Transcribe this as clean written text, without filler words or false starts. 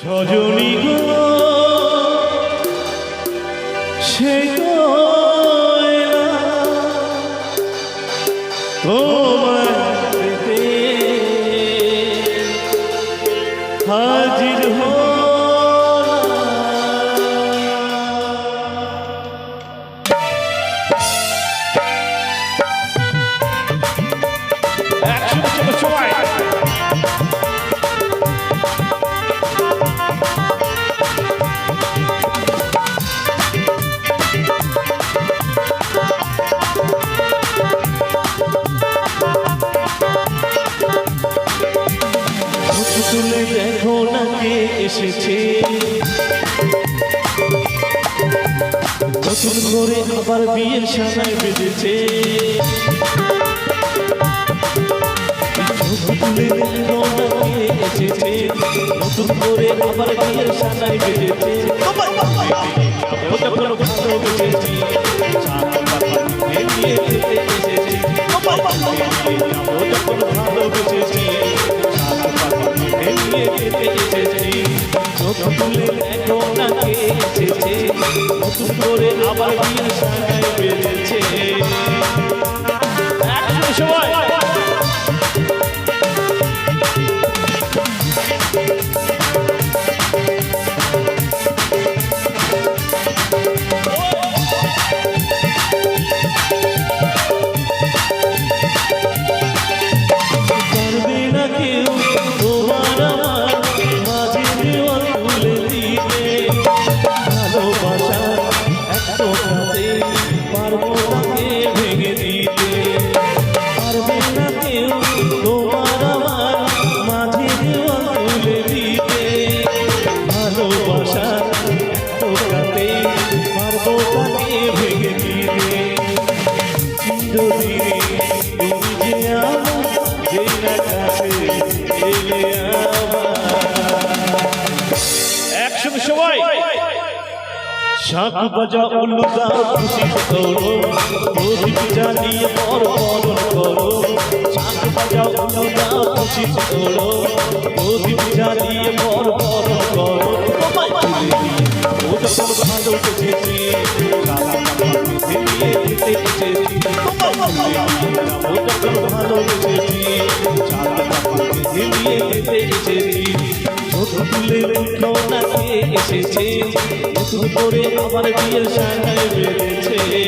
সজনী গো সে তো তোমার পেতে হাজির তুলে দেখো না কে এসেছে নতুন করে আবার বিয়ের সানায় বেঁধেছে তুলে দেখো না কে এসেছে নতুন করে আবার বিয়ের সানায় বেঁধেছে যখন ভালোবেসেছি যখন ভালোবেসেছি তুলে দেখো না কে এসেছে নতুন করে আবার বিয়ের সানায় বেঁধেছে সবাই শাক বাজা উল্লুদা খুশি করো প্রদীপ জ্বালিয়ে বরণ করো শাক বাজা উল্লুদা খুশি করো প্রদীপ জ্বালিয়ে বরণ করো ও যখন ভালোবেসেছি ও যখন ভালোবেসেছি তুলে দেখো না কে এসেছে নতুন করে আবার বিয়ের সানায় বেঁধেছে